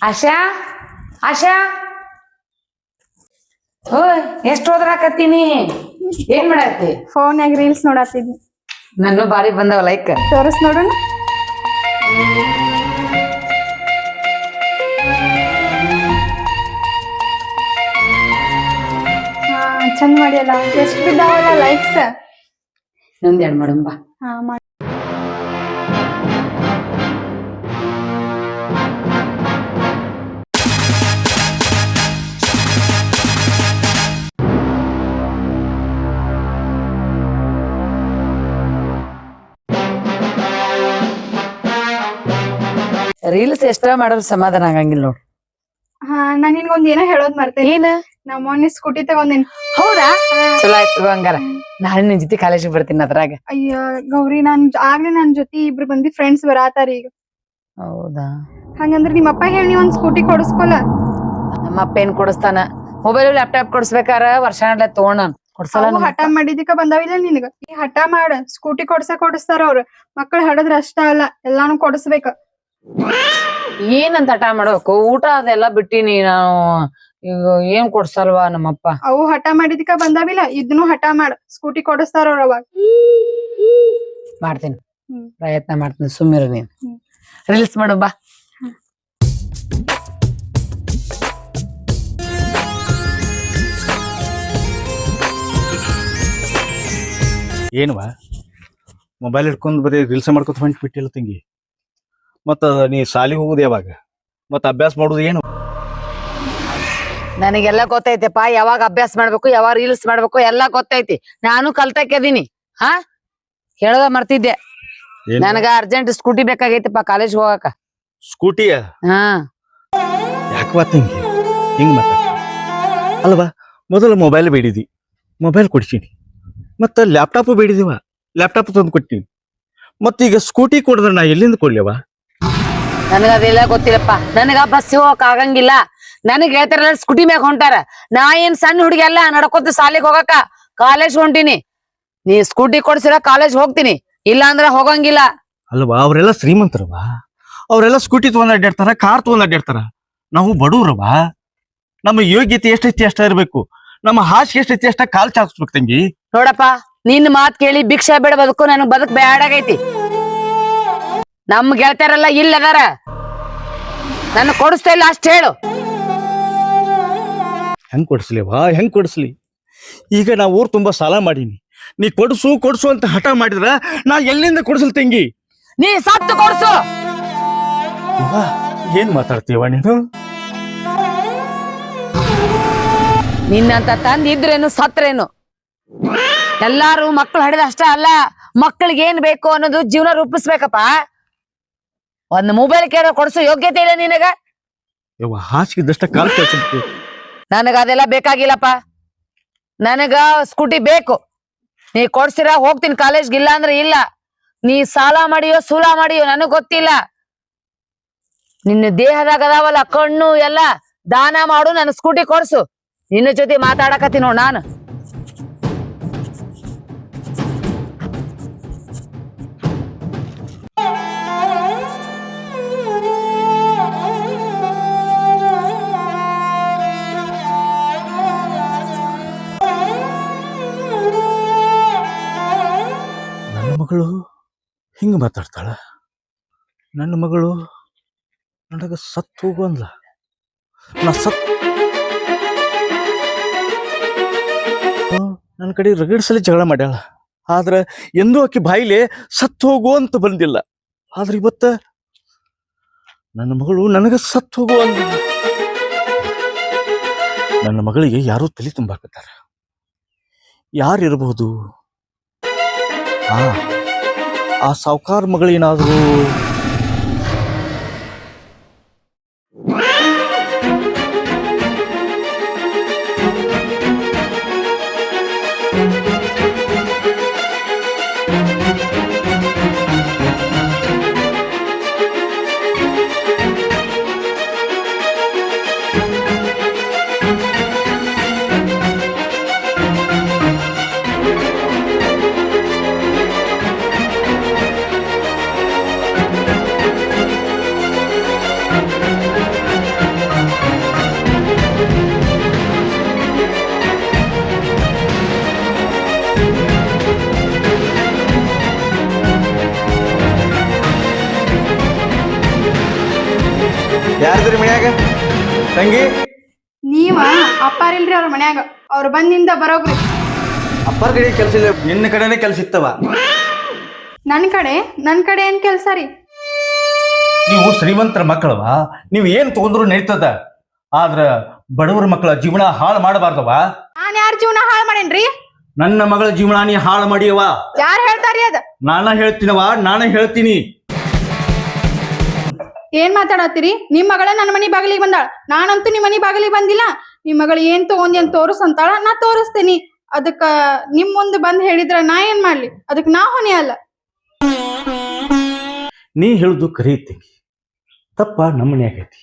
ಆಶಾ ಆಶಾ ಓಯ್ ಎಷ್ಟ್ ಹೋದ್ರಾಕತ್ತೀನಿ ಏನ್ ಮಾಡತ್ತಿ ಫೋನ್ಯಾಗ ರೀಲ್ಸ್ ನೋಡಾತಿದ್ನಿ. ನನ್ನ ಬಾರಿ ಬಂದವ ಲೈಕ್ ತೋರಿಸ್ ನೋಡೋಣ. ಹಾ ಚಂದ ಮಾಡಿಯಲ್ಲ. ಎಷ್ಟ್ ಬಿದ್ದಾವಲ್ಲ ಲೈಕ್ಸ್. ಇನ್ನೊಂದ್ ಎರಡ್ ಮಾಡಂಬ ಹಾ ಮಾಡಿ. ರೀಲ್ಸ್ ಎಷ್ಟ ಮಾಡಿದ್ರು ಸಮಾಧಾನ ಆಗಂಗಿಲ್ಲ ನೋಡ್. ಹಾ ನಾನ್ ನಿನ್ಗೊಂದ್ ಏನೋ ಹೇಳೋದ್ ಮರ್ತೇನಿ. ಏನ ನಾ ಮೊನ್ನೆ ಸ್ಕೂಟಿ ತಗೊಂಡೇನಿ. ಹೌದಾ ಚಲೋ ಆಯ್ತು ಹಂಗಾರ. ನಾಳೆ ನಿನ್ ಜೊತೆ ಕಾಲೇಜಿಗೆ ಬರ್ತೀನಿ ಅದ್ರಾಗ. ಅಯ್ಯ ಗೌರಿ ಆಗ್ಲೇ ನನ್ ಜೊತೆ ಇಬ್ರು ಬಂದಿ ಫ್ರೆಂಡ್ಸ್ ಬರಾತಾರ ಈಗ. ಹೌದಾ ಹಂಗಂದ್ರ ನಿಮ್ಮಪ್ಪ ಹೇಳಿ ನೀ ಒಂದ್ ಸ್ಕೂಟಿ ಕೊಡಿಸ್ಕೊಲ್ಲ. ನಮ್ಮ ಅಪ್ಪ ಏನ್ ಕೊಡಿಸ್ತಾನ ಮೊಬೈಲ್ ಲ್ಯಾಪ್ಟಾಪ್ ಕೊಡಿಸ್ಬೇಕಾರ ವರ್ಷ ಗಂಟ್ಲೆ ತಗೊಂಡ ಕೊಡ್ಸಲ್ಲ. ಅವು ಹಠ ಮಾಡಿದಕ್ಕ ಬಂದಾವಿಲ್ಲ ನಿನಗ. ಈ ಹಠ ಮಾಡ ಸ್ಕೂಟಿ ಕೊಡಿಸ್ತಾರ ಅವ್ರ. ಮಕ್ಳು ಹಡದ್ರ ಅಷ್ಟ ಅಲ್ಲ ಎಲ್ಲಾನು ಕೊಡಿಸ್ಬೇಕ. ಏನಂತ ಹಠ ಮಾಡ್ಬೇಕು ಊಟ ಅದೆಲ್ಲ ಬಿಟ್ಟಿನಿ ನಾವು. ಈಗ ಏನ್ ಕೊಡ್ಸಲ್ವಾ ನಮ್ಮಪ್ಪ. ಅವು ಹಠ ಮಾಡಿದಕ್ಕ ಬಂದಾವಿಲ್ಲ ಇದನ್ನು ಹಠ ಮಾಡ ಸ್ಕೂಟಿ ಕೊಡಿಸ್ತಾರ ಅವ್ರ ಅವಾಗ. ಮಾಡ್ತೀನಿ ಪ್ರಯತ್ನ ಮಾಡ್ತೀನಿ ಸುಮ್ಮಿರು ನೀನ್. ರೀಲ್ಸ್ ಮಾಡು ಬಾ. ಏನುವ ಮೊಬೈಲ್ ಹಿಡ್ಕೊಂಡು ಬರೀ ರೀಲ್ಸ್ ಮಾಡ್ಕೊತ ಹೊಂಟು ಬಿಟ್ಟಿಲ್ಲ ತಂಗಿ. ಮತ್ತು ನೀ ಶಾಲಿಗೆ ಹೋಗುದು ಯಾವಾಗ ಮತ್ತು ಅಭ್ಯಾಸ ಮಾಡೋದು ಏನು? ನನಗೆಲ್ಲ ಗೊತ್ತೈತೆಪ್ಪ ಯಾವಾಗ ಅಭ್ಯಾಸ ಮಾಡ್ಬೇಕು ಯಾವಾಗ ರೀಲ್ಸ್ ಮಾಡ್ಬೇಕು ಎಲ್ಲ ಗೊತ್ತೈತಿ. ನಾನು ಕಲ್ತಕ್ಕಿದೀನಿ. ಹಾ ಹೇಳದ ಮರ್ತಿದ್ದೆ. ನನಗ ಅರ್ಜೆಂಟ್ ಸ್ಕೂಟಿ ಬೇಕಾಗೈತಿಪ್ಪ ಕಾಲೇಜ್ ಹೋಗಾಕ. ಸ್ಕೂಟಿಯ ಹಾ ಯಾಕವಾ ತಂಗಿ ಹಿಂಗ್ ಮಾತಾಡ್ತಿ? ಅಲ್ವಾ ಮೊದಲು ಮೊಬೈಲ್ ಬೇಡಿದಿ, ಮೊಬೈಲ್ ಕೊಡ್ಸೀನಿ. ಮತ್ತು ಲ್ಯಾಪ್ಟಾಪು ಬೇಡಿದಿವ, ಲ್ಯಾಪ್ಟಾಪ್ ತಂದು ಕೊಟ್ಟಿನಿ. ಮತ್ತೀಗ ಸ್ಕೂಟಿ ಕೊಡಿದ್ರೆ ನಾ ಎಲ್ಲಿಂದ ಕೊಡ್ಲಿವ? ನನಗದೆಲ್ಲ ಗೊತ್ತಿಲ್ಲಪ್ಪ. ನನಗ ಬಸ್ ಹೋಗಕ್ ಆಗಂಗಿಲ್ಲ. ನನಗ್ ಹೇಳ್ತಾರಲ್ಲ ಸ್ಕೂಟಿ ಮ್ಯಾಗ ಹೊಂಟಾರ. ನಾ ಏನ್ ಸಣ್ಣ ಹುಡುಗಿ ಅಲ್ಲ ನಡ್ಕೊತ ಸಾಲಿಗೆ ಹೋಗಾಕ. ಕಾಲೇಜ್ ಹೊಂಟಿನಿ. ನೀ ಸ್ಕೂಟಿ ಕೊಡ್ಸಿರ ಕಾಲೇಜ್ ಹೋಗ್ತೀನಿ, ಇಲ್ಲ ಅಂದ್ರ ಹೋಗಂಗಿಲ್ಲ. ಅಲ್ವಾ ಅವರೆಲ್ಲ ಶ್ರೀಮಂತರವಾ, ಅವರೆಲ್ಲ ಸ್ಕೂಟಿ ತಗೊಂಡ್ ಅಡ್ಡಾಡ್ತಾರ, ಕಾರ್ ತಗೊಂಡ್ ಅಡ್ಡಾಡ್ತಾರ. ನಾವು ಬಡವ್ರವಾ. ನಮ್ಮ ಯೋಗ್ಯತೆ ಎಷ್ಟೈತಿ ಅಷ್ಟ ಇರ್ಬೇಕು, ನಮ್ಮ ಹಾಸಿಗೆ ಎಷ್ಟೈತಿ ಅಷ್ಟ ಕಾಲ್ ಚಾಚ್ಬೇಕು ತಂಗಿ. ನೋಡಪ್ಪ ನಿನ್ ಮಾತ್ ಕೇಳಿ ಭಿಕ್ಷಾ ಬೇಡ ಬದುಕು ನನಗ್ ಬದುಕ್ ಬ್ಯಾಡಾಗೈತಿ. ನಮ್ ಗೆಳತಾರಲ್ಲ ಇಲ್ಲ ಅದಾರ, ನನ್ನ ಕೊಡಿಸ್ತಾ ಇಲ್ಲ ಅಷ್ಟ್ ಹೇಳು. ಹೆಂಗ್ ಕೊಡಿಸ್ಲಿವಾ ಹೆಂಗ್ ಕೊಡಿಸ್ಲಿ? ಈಗ ನಾ ಊರ್ ತುಂಬಾ ಸಾಲ ಮಾಡೀನಿ. ನೀ ಕೊಡ್ಸು ಕೊಡ್ಸು ಅಂತ ಹಠ ಮಾಡಿದ್ರ ನಾ ಎಲ್ಲಿಂದ ಕೊಡ್ಸಲ್ ತಂಗಿ? ನೀ ಸತ್ತು ಕೊಡ್ಸು. ಏನ್ ಮಾತಾಡ್ತೀವ ನೀನು? ನಿನ್ನಂತ ತಂದ್ ಇದ್ರೇನು ಸತ್ರೇನು. ಎಲ್ಲಾರು ಮಕ್ಳು ಹಡಿದ ಅಷ್ಟ ಅಲ್ಲ, ಮಕ್ಕಳಿಗೆ ಏನ್ ಬೇಕು ಅನ್ನೋದು ಜೀವನ ರೂಪಿಸ್ಬೇಕಪ್ಪ. ಒಂದ್ ಮೊಬೈಲ್ ಕೇಳ ಕೊಡ್ಸು ಯೋಗ್ಯತೆ ಇಲ್ಲ ನಿನಗ. ಹಾಸಿಗೆ ಇದ್ದಷ್ಟ ಕಾಲ್ ಚಾಚಬೇಕು. ನನಗ ಅದೆಲ್ಲ ಬೇಕಾಗಿಲ್ಲಪ್ಪ. ನನಗ ಸ್ಕೂಟಿ ಬೇಕು. ನೀ ಕೊಡ್ಸಿರ ಹೋಗ್ತೀನಿ ಕಾಲೇಜ್ಗೆ, ಇಲ್ಲ ಅಂದ್ರೆ ಇಲ್ಲ. ನೀ ಸಾಲ ಮಾಡಿಯೋ ಸೂಲ ಮಾಡಿಯೋ ನನಗ್ ಗೊತ್ತಿಲ್ಲ. ನಿನ್ನ ದೇಹದಾಗ ಅದಾವಲ್ಲ ಕಣ್ಣು ಎಲ್ಲ ದಾನ ಮಾಡು, ನನ್ ಸ್ಕೂಟಿ ಕೊಡ್ಸು. ನಿನ್ನ ಜೊತೆ ಮಾತಾಡಕತ್ತೀನಿ ನೋಡ್ ನಾನು. ನನ್ನ ಮಗಳು ಹಿಂಗ ಮಾತಾಡ್ತಾಳ? ನನ್ನ ಮಗಳು ನನಗ ಸತ್ ಹೋಗುವಲ್ಲ. ನಾ ನನ್ನ ಕಡೆ ರಗಡ್ಸಲಿ ಜಗಳ ಮಾಡ್ಯಾಳ. ಆದ್ರ ಎಂದೂ ಆಕಿ ಬಾಯಿಲೆ ಸತ್ ಹೋಗು ಅಂತ ಬಂದಿಲ್ಲ. ಆದ್ರೆ ಇವತ್ತ ನನ್ನ ಮಗಳು ನನಗ ಸತ್ ಹೋಗು ಅಂದ. ನನ್ನ ಮಗಳಿಗೆ ಯಾರೂ ತಲೆ ತುಂಬಾಕತ್ತಾರ. ಯಾರಿರಬಹುದು? ಆ ಸಾವುಕಾರ ಮಗಳೇನಾದ್ರು? ತಂಗಿ ನೀವ ಅಪ್ಪಾರಿಲ್ರಿ ಅವ್ರ ಮನ್ಯಾಗ ಅವ್ರ ಬಂದಿಂದ ಬರೋಗ್ರಿ. ಅಪ್ಪರ ಕಡೆ ಕೆಲಸ ಇಲ್ಲ, ನಿನ್ನ ಕಡೆನೇ ಕೆಲಸ ಇತ್ತವ. ನನ್ ಕಡೆ ಏನ್ ಕೆಲ್ಸ ರೀ? ನೀವು ಶ್ರೀಮಂತರ ಮಕ್ಕಳವ, ನೀವು ಏನ್ ತಗೊಂಡ್ರು ನಡೀತದ. ಆದ್ರ ಬಡವರ ಮಕ್ಕಳ ಜೀವನ ಹಾಳು ಮಾಡಬಾರ್ದವ. ನಾನ್ ಯಾರ ಜೀವನ ಹಾಳು ಮಾಡೇನ್ರಿ? ನನ್ನ ಮಗಳ ಜೀವನ ನೀ ಹಾಳು ಮಾಡಿಯವ. ಯಾರ್ ಹೇಳ್ತಾರಿ ಅದ? ನಾನ ಹೇಳ್ತೀನವ, ನಾನೇ ಹೇಳ್ತೀನಿ. ಏನ್ ಮಾತಾಡತ್ತೀರಿ? ನಿಮ್ ಮಗಳ ನನ್ನ ಮನಿ ಬಾಗಿಲಿಗೆ ಬಂದಾಳ, ನಾನಂತೂ ನಿಮ್ ಮನಿ ಬಾಗಿಲಿಗೆ ಬಂದಿಲ್ಲ. ನಿಮ್ ಮಗಳು ಏನ್ ತಗೊಂಡಿ ಅಂತ ತೋರಿಸಂತಾಳ, ನಾ ತೋರಿಸ್ತೇನಿ. ಅದಕ್ಕ ನಿಮ್ ಮುಂದೆ ಬಂದ್ ಹೇಳಿದ್ರ ನಾ ಏನ್ ಮಾಡ್ಲಿ? ಅದಕ್ ನಾ ಹೊಣೆ ಅಲ್ಲ. ನೀ ಹೇಳುದು ಕರೆ ತಂಗಿ, ತಪ್ಪ ನಮ್ಮನೆ ಆಗೈತಿ.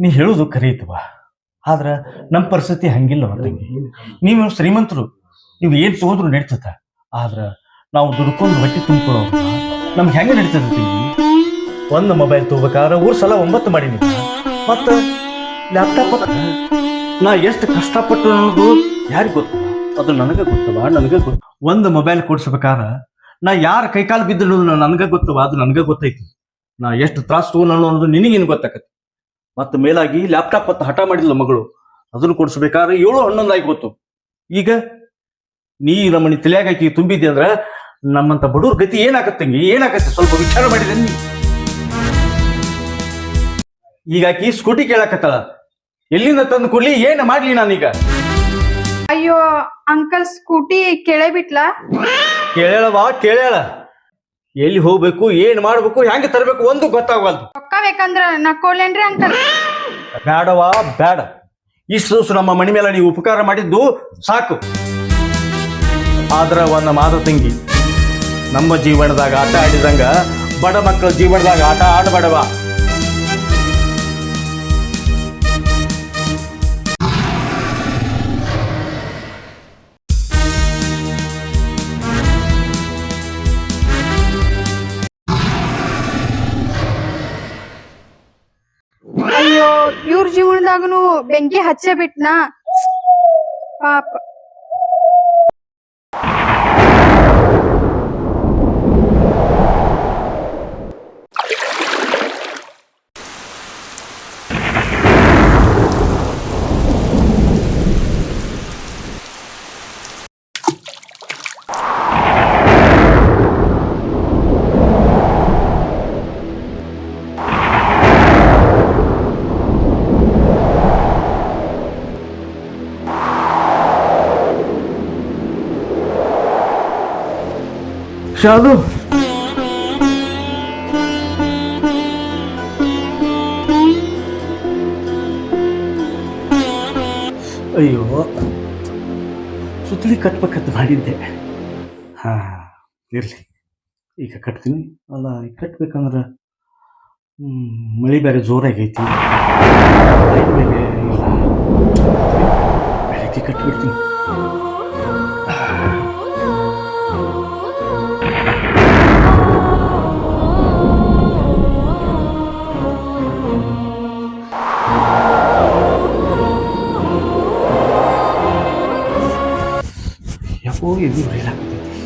ನೀ ಹೇಳುದು ಕರೆ ಐತವ, ಆದ್ರ ನಮ್ಮ ಪರಿಸ್ಥಿತಿ ಹಂಗಿಲ್ಲವ ತಂಗಿ. ನೀವು ಶ್ರೀಮಂತರು, ನೀವು ಏನ್ ತಗೊಂಡ್ರು ನಡೀತದ. ಆದ್ರ ನಾವು ದುಡ್ಕೊಂಡು ಹೊಟ್ಟೆ ತುಂಬಿಕೊಳ್ಳೋ ನಮ್ಗೆ ಹೆಂಗ ನಡೀತದ ತಂಗಿ? ಒಂದು ಮೊಬೈಲ್ ತಗೋಬೇಕಾದ್ರೆ ಸಲ 9 ಮಾಡೀನಿ, ಮತ್ತ ಲ್ಯಾಪ್ಟಾಪ್ ನಾ ಎಷ್ಟು ಕಷ್ಟಪಟ್ಟು ಅನ್ನೋದು ಯಾರಿಗೆ ಗೊತ್ತವ? ಅದು ನನಗೆ ಗೊತ್ತವ, ನನಗೆ ಗೊತ್ತ. ಒಂದು ಮೊಬೈಲ್ ಕೊಡ್ಸ್ಬೇಕಾರ ನಾ ಯಾರ ಕೈಕಾಲು ಬಿದ್ದು ಅನ್ನೋದು ನನಗೆ ಗೊತ್ತವ, ಅದು ನನಗೆ ಗೊತ್ತೈತಿ. ನಾ ಎಷ್ಟು ತ್ರಾಸ ತಗೊಂಡು ಅನ್ನೋದು ನಿನಗೇನು ಗೊತ್ತಾಕತಿ. ಮತ್ತೆ ಮೇಲಾಗಿ ಲ್ಯಾಪ್ಟಾಪ್ ಅಂತ ಹಠ ಮಾಡಿದ್ಲು ಮಗಳು, ಅದನ್ನು ಕೊಡ್ಸ್ಬೇಕಾದ್ರೆ 7, 11 ಆಗಿ ಗೊತ್ತು. ಈಗ ನೀ ನಮ್ಮನಿ ತಲೆಯಾಗಿ ತುಂಬಿದ್ದೆ ಅಂದ್ರ ನಮ್ಮಂತ ಬಡವ್ರ ಗತಿ ಏನಾಗತ್ತಂಗಿ? ಏನಾಗತ್ತೆ ಸ್ವಲ್ಪ ವಿಚಾರ ಮಾಡಿದೆ ನೀ. ಈಗ ಆಕಿ ಸ್ಕೂಟಿ ಕೇಳಕತ್ತಾಳ, ಎಲ್ಲಿಂದ ತಂದು ಕೊಡ್ಲಿ, ಏನ್ ಮಾಡ್ಲಿ ನಾನೀಗ? ಅಯ್ಯೋ ಅಂಕಲ್, ಸ್ಕೂಟಿ ಕೇಳೇ ಬಿಟ್ಲಾ? ಕೇಳ್ಯಾಳ. ಎಲ್ಲಿ ಹೋಗ್ಬೇಕು, ಏನ್ ಮಾಡ್ಬೇಕು, ಹೆಂಗ ತರಬೇಕು ಒಂದು ಗೊತ್ತಾಗಲ್ದು. ರೊಕ್ಕ ಬೇಕಂದ್ರ ನಾ ಕೊಡ್ಲೇನ್ರಿ ಅಂಕಲ್? ಬೇಡವಾ ಬೇಡ. ಇಷ್ಟು ದಿವಸ ನಮ್ಮ ಮನೆ ಮೇಲೆ ನೀವು ಉಪಕಾರ ಮಾಡಿದ್ದು ಸಾಕು. ಆದ್ರ ಒಂದು ಮಾತು ತಂಗಿ, ನಮ್ಮ ಜೀವನದಾಗ ಆಟ ಆಡಿದಂಗ ಬಡ ಮಕ್ಕಳ ಜೀವನದಾಗ ಆಟ ಆಡಬೇಡವ. ಅಯ್ಯೋ, ಇವ್ರ ಜೀವನದಾಗನು ಬೆಂಕಿ ಹಚ್ಚೇ ಬಿಟ್ನಾ ಪಾಪ. ಶಾಲು, ಅಯ್ಯೋ ಸುತ್ತಲಿ ಕಟ್ಬೇಕಂತ ಮಾಡಿದ್ದೆ. ಹಾ ಇರ್ಲಿ, ಈಗ ಕಟ್ತೀನಿ. ಅಲ್ಲ ಈಗ ಕಟ್ಬೇಕಂದ್ರೆ ಮಳೆ ಬೇರೆ ಜೋರಾಗೈತಿ, ಬೇರೆ ಇಲ್ಲ, ಬೆಳಗ್ಗೆ ಕಟ್ಬಿಡ್ತೀನಿ. ಯಾಕೋ ಇದು ಹೇಳಾಕತ್ತೈತಿ.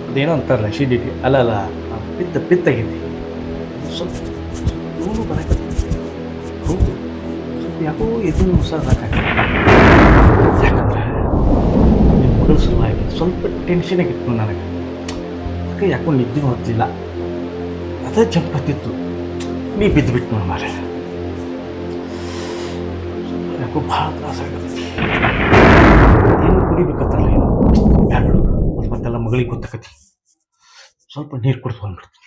ಅದೇನೋ ಅಂತಾರಲ್ಲ ಅಸಿಡಿಟಿ, ಅಲ್ಲ ಪಿತ್ತಾಗೈತಿ. ಸ್ವಲ್ಪ ನೋವು ಬರಕತ್ತೈತಿ. ಹೌದು, ಸ್ವಲ್ಪ ಯಾಕೋ ಇದು ಹೊಸದಾಗತ್ತೆ. ಯಾಕಂದ್ರೆ ನಿಮ್ಮ ಮಗಳ ಸಲುವಾಗಿ ಸ್ವಲ್ಪ ಟೆನ್ಷನ್ ಆಗಿತ್ತು ನನಗೆ. ಅದಕ್ಕೆ ಯಾಕೋ ನಿದ್ದೆ ಹೊತ್ತಿಲ್ಲ, ಅದೇ ಜಂಪ್ ಹತ್ತಿತ್ತು. ನೀ ಬಿದ್ದುಬಿಟ್ಟು ನೋಡಿ ಮಾರ, ಸ್ವಲ್ಪ ಯಾಕೋ ಭಾಳ ತ್ರಾಸ ಆಗತ್ತೆ. ಏನು ಕುಡಿಬೇಕತ್ತಲ್ಲ, ಏನು ಬ್ಯಾಡ, ಮತ್ತೆಲ್ಲ ಮಗಳಿಗೆ ಗೊತ್ತಾಕತಿ. ಸ್ವಲ್ಪ ನೀರು ಕುಡಿದು ಬಂದ್ಬಿಡ್ತೀನಿ.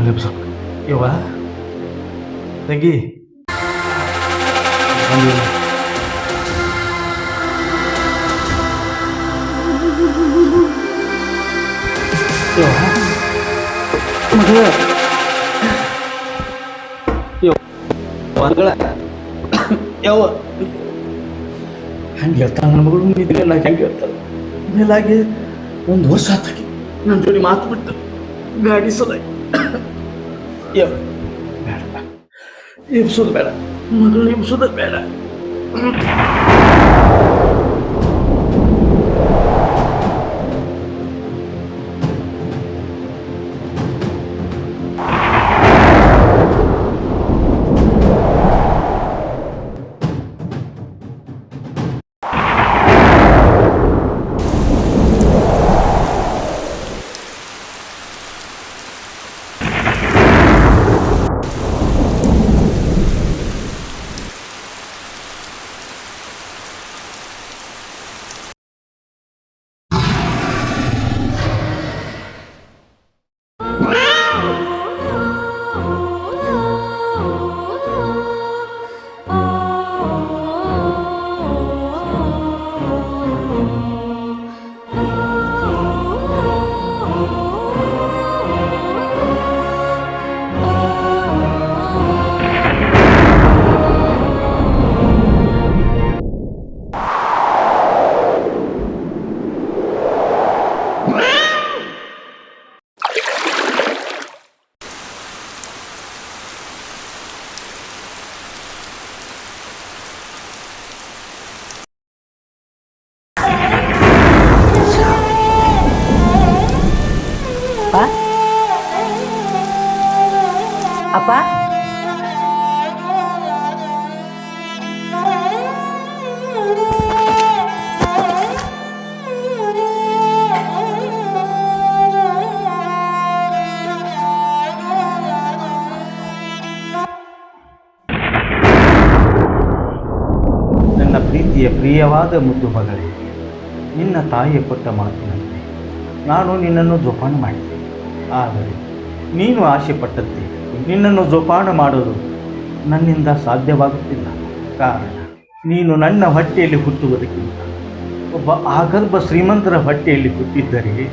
ಮಕ್ಕಳು ಸ್ವಲ್ಪ ಯವ್ವ ತಂಗಿ ಬಂದಿಲ್ಲ. ಯವ್ವ ಮಗಳ ಮಗಳ ಯಾವ ಹೆಂಗೆ ಹೇಳ್ತಾಳ ನನ್ನ ಮಗಳು ಇದೆಲ್ಲ ಹೆಂಗೆ ಹೇಳ್ತಾಳ ಮೇಲಾಗಿ ಒಂದು ವರ್ಷ ಆತಕ್ಕೆ ನನ್ನ ಜೋಡಿ ಮಾತು ಬಿಟ್ಟು ಗಾಡಿ ಸಲ ಯಾವ ಬೇಡ ಎಬ್ಸೋದು ಬೇಡ ಮಗಳು ಎಬ್ಸೋದು ಬೇಡ. ಅಪ್ಪ ನನ್ನ ಪ್ರೀತಿಯ ಪ್ರಿಯವಾದ ಮುದ್ದು ಮಗಳೇ, ನಿನ್ನ ತಾಯಿಯ ಕೊಟ್ಟ ಮಾತಿನಂತೆ ನಾನು ನಿನ್ನನ್ನು ಜೋಪಾನ ಮಾಡಿದೆ. ಆದರೆ ನೀನು ಆಸೆ ಪಟ್ಟಂತೆ ನಿನ್ನನ್ನು ಜೋಪಾನ ಮಾಡೋದು ನನ್ನಿಂದ ಸಾಧ್ಯವಾಗುತ್ತಿಲ್ಲ. ಕಾರಣ ನೀನು ನನ್ನ ಹೊಟ್ಟೆಯಲ್ಲಿ ಹುಟ್ಟುವುದಕ್ಕಿಂತ ಒಬ್ಬ ಆಗರ್ಭ ಶ್ರೀಮಂತರ ಹೊಟ್ಟೆಯಲ್ಲಿ ಹುಟ್ಟಿದ್ದರೆ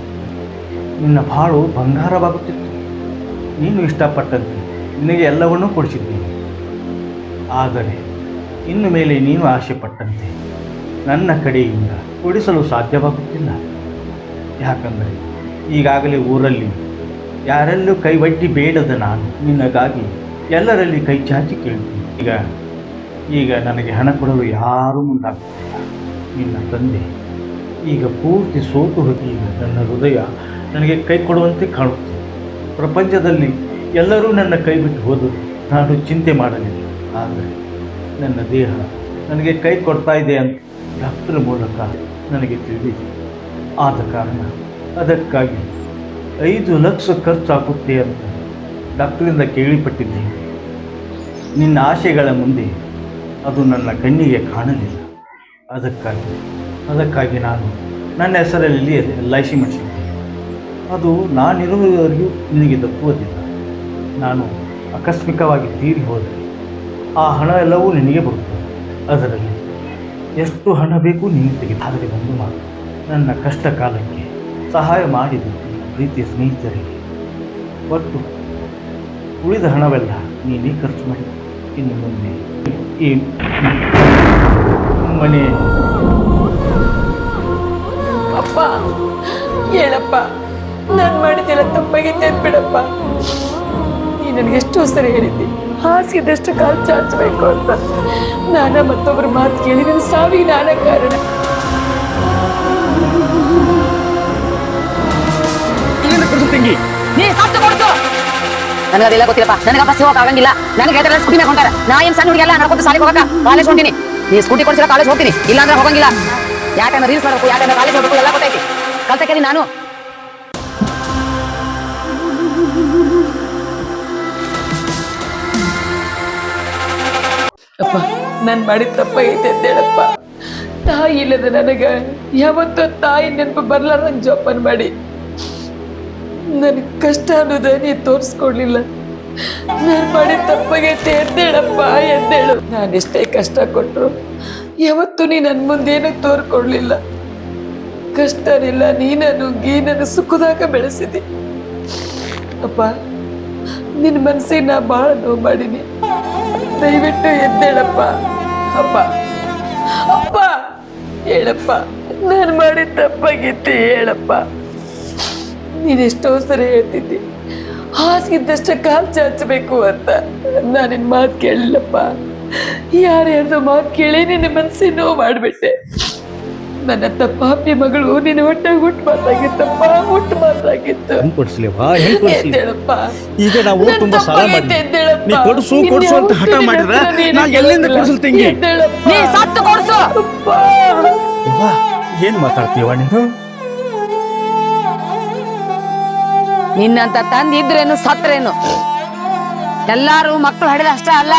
ನಿನ್ನ ಬಾಳು ಬಂಗಾರವಾಗುತ್ತಿತ್ತು. ನೀನು ಇಷ್ಟಪಟ್ಟಂತೆ ನಿನಗೆ ಎಲ್ಲವನ್ನೂ ಕೊಡಿಸಿದ್ದೀನಿ. ಆದರೆ ಇನ್ನು ಮೇಲೆ ನೀನು ಆಸೆ ಪಟ್ಟಂತೆ ನನ್ನ ಕಡೆಯಿಂದ ಕೊಡಿಸಲು ಸಾಧ್ಯವಾಗುತ್ತಿಲ್ಲ. ಯಾಕಂದರೆ ಈಗಾಗಲೇ ಊರಲ್ಲಿ ಯಾರಲ್ಲೂ ಕೈವಟ್ಟಿ ಬೇಡದ ನಾನು ನಿನಗಾಗಿ ಎಲ್ಲರಲ್ಲಿ ಕೈ ಚಾಚಿ ಕೇಳ್ತೀನಿ. ಈಗ ನನಗೆ ಹಣ ಕೊಡಲು ಯಾರೂ ಮುಂದಾಗುತ್ತಿಲ್ಲ. ನಿನ್ನ ತಂದೆ ಈಗ ಪೂರ್ತಿ ಸೋತು ಹೋಗಿ ನನ್ನ ಹೃದಯ ನನಗೆ ಕೈ ಕೊಡುವಂತೆ ಕಾಣುತ್ತೆ. ಪ್ರಪಂಚದಲ್ಲಿ ಎಲ್ಲರೂ ನನ್ನ ಕೈ ಬಿಟ್ಟು ಹೋದರು ನಾನು ಚಿಂತೆ ಮಾಡಲಿಲ್ಲ. ಆದರೆ ನನ್ನ ದೇಹ ನನಗೆ ಕೈ ಕೊಡ್ತಾ ಇದೆ ಅಂತ ಡಾಕ್ಟರ್ ಮೂಲಕ ನನಗೆ ತಿಳಿದಿದೆ. ಆದ ಕಾರಣ ಅದಕ್ಕಾಗಿ 5 ಲಕ್ಷ ಖರ್ಚಾಗುತ್ತೆ ಅಂತ ಡಾಕ್ಟರಿಂದ ಕೇಳಿಪಟ್ಟಿದ್ದೇನೆ. ನಿನ್ನ ಆಸೆಗಳ ಮುಂದೆ ಅದು ನನ್ನ ಕಣ್ಣಿಗೆ ಕಾಣಲಿಲ್ಲ. ಅದಕ್ಕಾಗಿ ನಾನು ನನ್ನ ಹೆಸರಲ್ಲಿ LIC ಮಾಡಿಸಿದ್ದೆ. ಅದು ನಾನಿರುವವರೆಗೂ ನಿನಗೆ ದಕ್ಕುವುದಿಲ್ಲ. ನಾನು ಆಕಸ್ಮಿಕವಾಗಿ ತೀರಿ ಹೋದರೆ ಆ ಹಣ ಎಲ್ಲವೂ ನಿನಗೆ ಬರುತ್ತದೆ. ಅದರಲ್ಲಿ ಎಷ್ಟು ಹಣ ಬೇಕು ನೀನು ತೆಗೆದು. ಆದರೆ ಒಂದು ಮಾತು, ನನ್ನ ಕಷ್ಟ ಕಾಲಕ್ಕೆ ಸಹಾಯ ಮಾಡಿದ್ದು ಪ್ರೀತಿಯ ಸ್ನೇಹಿತರಿಗೆ. ಒಟ್ಟು ಉಳಿದ ಹಣವೆಲ್ಲ ನೀನೇ ಖರ್ಚು ಮಾಡಿ ಇನ್ನು ಮುಂದೆ ಈ ಮನೆ. ಅಪ್ಪ ಹೇಳಪ್ಪ, ನಾನು ಮಾಡಿದ್ದೆಲ್ಲ ತಪ್ಪಾಗಿದ್ದೆ ಬಿಡಪ್ಪ. ನೀ ನನಗೆಷ್ಟೋ ಸರಿ ಹೇಳಿದ್ದಿ, ಹಾಸಿಗೆದಷ್ಟು ಕಾಲು ಚಾಚಬೇಕು ಅಂತ. ನಾನ ಮತ್ತೊಬ್ಬರ ಮಾತು ಕೇಳಿ ನನ್ನ ಸಾವಿಗೆ ನಾನ ಕಾರಣ. ತಂಗಿ ನೀ ಸತ್ತು ಕೊಡ್ಸು. ನನಗದೆಲ್ಲ ಗೊತ್ತಿಲ್ಲಪ್ಪ. ನನಗೆ ಬಸ್ ಹೋಗಕ್ ಆಗಂಗಿಲ್ಲ. ನನಗೆ ಹೇಳ್ತಾರೆ ಸ್ಕೂಟಿ ಮೇಲೆ ಹೊಂಟಾರ. ನಾ ಏನ್ ಸಣ್ಣ ಹುಡುಗಿ ಎಲ್ಲ ನಡ್ಕೊತ ಶಾಲೆಗೆ ಹೋಗಕ್ಕ ಕಾಲೇಜ್ ಹೊಂಟಿನಿ. ನೀ ಸ್ಕೂಟಿ ಕೊಡ್ಸಿರೋ ಕಾಲೇಜ್ ಹೋಗ್ತೀನಿ, ಇಲ್ಲಾಂದ್ರೆ ಹೋಗಂಗಿಲ್ಲ. ಯಾಕಂದ್ರೆ ರೀಲ್ಸ್ ಮಾಡಬೇಕು, ಯಾಕಂದ್ರೆ ಕಾಲೇಜ್ ಹೋಗ್ಬೇಕು, ಎಲ್ಲ ಗೊತ್ತೈತಿ. ಕಲ್ತಕ್ಕೇನಿ ನಾನು. ಅಪ್ಪ, ನಾನು ಮಾಡಿದ ತಪ್ಪಾಗೈತೆ ಅಂತ ಹೇಳಪ್ಪ. ತಾಯಿ ಇಲ್ಲದ ನನಗ ಯಾವತ್ತೋ ತಾಯಿ ನೆನಪು ಬರ್ಲಾರ್ದಂಗೆ ಜೋಪಾನ ಮಾಡಿ ನನ್ ಕಷ್ಟ ಅನ್ನೋದ ನೀ ತೋರಿಸ್ಕೊಡ್ಲಿಲ್ಲ. ನಾನು ಮಾಡಿದ ತಪ್ಪಾಗೆ ಎದ್ದೇಳಪ್ಪ, ಎದ್ದೇಳು. ನಾನೆಷ್ಟೇ ಕಷ್ಟ ಕೊಟ್ರು ಯಾವತ್ತೂ ನೀ ನನ್ ಮುಂದೇನು ತೋರ್ಕೊಡ್ಲಿಲ್ಲ. ಕಷ್ಟನೆಲ್ಲ ನೀನನ್ನು ಗೀನನ್ನು ಸುಖದಾಗ ಬೆಳೆಸಿದಿ ಅಪ್ಪ. ನಿನ್ನ ಮನಸ್ಸಿಗೆ ನಾ ಬಹಳ ನೋವು ಮಾಡೀನಿ. ದಯವಿಟ್ಟು ಎದ್ದೇಳಪ್ಪ. ಅಪ್ಪ ಅಪ್ಪ ಹೇಳಪ್ಪ, ನಾನು ಮಾಡಿದ ತಪ್ಪಾಗಿತ್ತು ಹೇಳಪ್ಪ. ನೀನೆಷ್ಟೋ ಸರಿ ಹೇಳ್ತಿದ್ದಿ ಹಾಸಿಗಿದ್ದಷ್ಟ ಕಾಲು ಚಾಚಬೇಕು ಅಂತ. ನಾನು ನಿನ್ನ ಮಾತು ಕೇಳಿಲ್ಲಪ್ಪ. ಯಾರ್ಯಾರ್ದು ಮಾತು ಕೇಳಿ ನಿನ್ನ ಮನಸ್ಸಿನ ನೋವು ಮಾಡಿಬಿಟ್ಟೆ. ನನ್ನ ತಪ್ಪಾಪಿ ಮಗಳು ನಿನ್ನ ಹೊಟ್ಟೆಗೆ ಹುಟ್ಟು ಮಾತಾಗಿತ್ತಪ್ಪ, ಹುಟ್ಟು ಮಾತಾಗಿತ್ತು. ಹೆಂಗ್ ಕೊಡ್ಸ್ಲಿವಾ, ಹೆಂಗ್ ಕೊಡ್ಸ್ಲಿ? ಎದ್ದೇಳಪ್ಪ. ಈಗ ನಾವು ತುಂಬಾ ಸಾಲ ಮಾಡಿ ಎದ್ದೇಳಪ್ಪ. ನೀ ಕೊಡ್ಸು ಕೊಡ್ಸು ಅಂತ ಹಠ ಮಾಡಿದ್ರ ನಾ ಎಲ್ಲಿಂದ ಕೊಡ್ಸಲ್ ತಂಗಿ? ಎದ್ದೇಳಪ್ಪ. ನೀ ಸತ್ತು ಕೊಡ್ಸು. ಅಪ್ಪ. ಯವ್ವ, ಏನ್ ಮಾತಾಡ್ತೀವ ನೀನು? ನಿನ್ನಂತ ತಂದಿದ್ರೇನು ಸತ್ರೇನು, ಎಲ್ಲಾರು ಮಕ್ಕಳು ಹಡಿದ ಅಷ್ಟ ಅಲ್ಲ,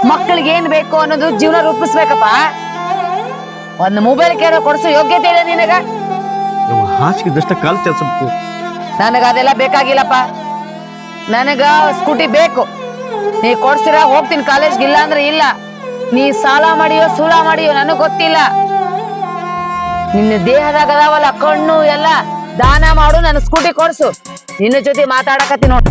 ಮಕ್ಕಳಿಗೆ ಏನ್ ಬೇಕು ಅನ್ನೋದು ಜೀವನ ರೂಪಿಸ್ಬೇಕಪ್ಪ. ಒಂದ್ ಮೊಬೈಲ್ ಕೇಳೋ ಕೊಡ್ಸೋ ಯೋಗ್ಯತೆ ಇದೆ ನಿನಗ? ಯವ್ವ, ಹಾಸಿಗಿದ್ದಷ್ಟ ಕಾಲು ಚಾಚಬೇಕು. ನನಗ ಅದೆಲ್ಲ ಬೇಕಾಗಿಲ್ಲಪ್ಪ. ನನಗ ಸ್ಕೂಟಿ ಬೇಕು. ನೀ ಕೊಡ್ಸಿರ ಹೋಗ್ತೀನಿ ಕಾಲೇಜ್ಗೆ, ಇಲ್ಲ ಅಂದ್ರೆ ಇಲ್ಲ. ನೀ ಸಾಲ ಮಾಡಿಯೋ ಸೂಲ ಮಾಡಿಯೋ ನನಗ್ ಗೊತ್ತಿಲ್ಲ. ನಿನ್ನ ದೇಹದಾಗ ಅದಾವಲ್ಲ ಕಣ್ಣು ಎಲ್ಲ ದಾನ ಮಾಡು, ನನ್ನ ಸ್ಕೂಟಿ ಕೊಡ್ಸು. ನಿನ್ನ ಜೊತೆ ಮಾತಾಡಕತ್ತಿ ನೋಡು.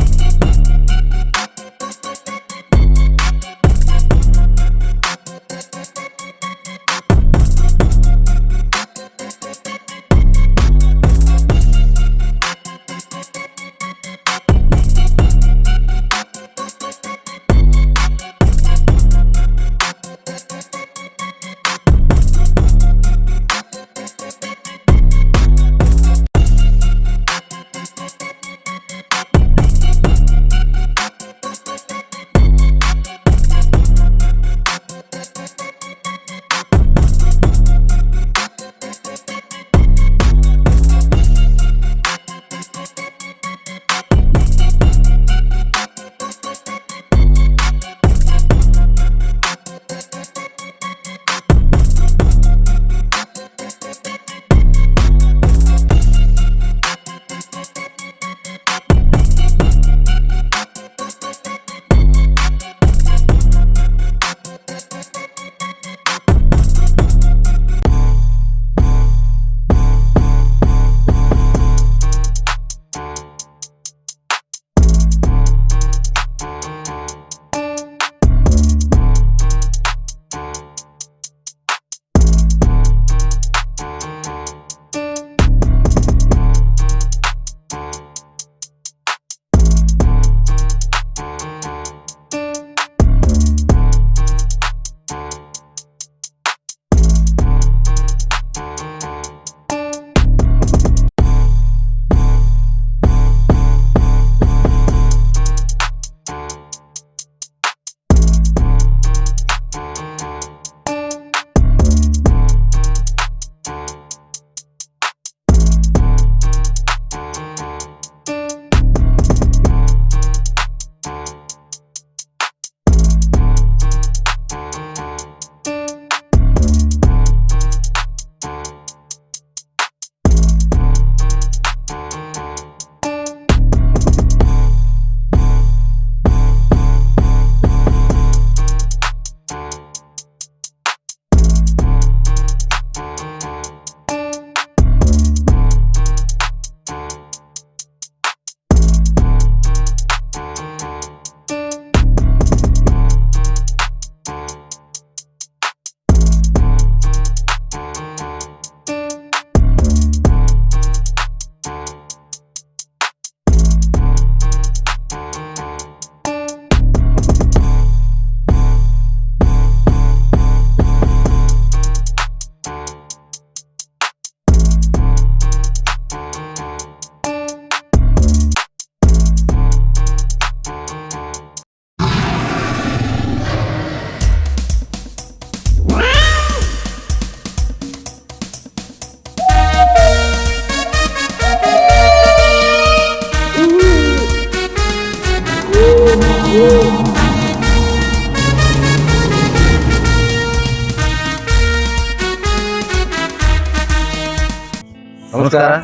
ನಮಸ್ಕಾರ.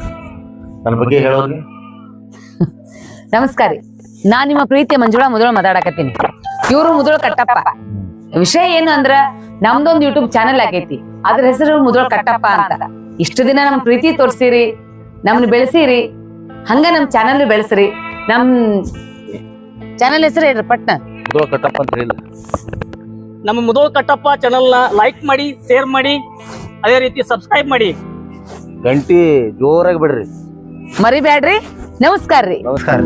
ನನ್ನ ಬಗ್ಗೆ ಹೇಳೋರಿಗೆ ನಮಸ್ಕಾರ ರೀ. ನಾನ್ ನಿಮ್ಮ ಪ್ರೀತಿಯ ಮಂಜುಳಾ ಮುದೋಳ ಮಾತಾಡಕತ್ತೀನಿ. ಇವ್ರು ಮುದೋಳ ಕಟ್ಟಪ್ಪ. ವಿಷಯ ಏನು ಅಂದ್ರ ನಮ್ದೊಂದು ಯೂಟ್ಯೂಬ್ ಚಾನೆಲ್ ಆಗೈತಿ. ಅದ್ರ ಹೆಸರು ಮುದೋಳ ಕಟ್ಟಪ್ಪ ಅಂತ. ಇಷ್ಟು ದಿನ ನಮ್ ಪ್ರೀತಿ ತೋರ್ಸಿರಿ, ನಮ್ನ ಬೆಳೆಸಿರಿ, ಹಂಗ ನಮ್ ಚಾನೆಲ್ ಬೆಳೆಸ್ರಿ. ನಮ್ ಚಾನೆಲ್ ಹೆಸರು ಹೇಳ್ರಿ ಪಟ್ನ. ಮುದೋಳ ಕಟ್ಟಪ್ಪ ಅಂತ ಹೇಳಿಲ್ಲ. ನಮ್ಮ ಮುದೋಳ ಕಟ್ಟಪ್ಪ ಚಾನಲ್ನ ಲೈಕ್ ಮಾಡಿ, ಶೇರ್ ಮಾಡಿ, ಅದೇ ರೀತಿ ಸಬ್ಸ್ಕ್ರೈಬ್ ಮಾಡಿ. ಗಂಟಿ ಜೋರಾಗಿ ಬಿಡ್ರಿ. ಮರಿಬ್ಯಾಡ್ರಿ. ನಮಸ್ಕಾರ ರೀ. ನಮಸ್ಕಾರ.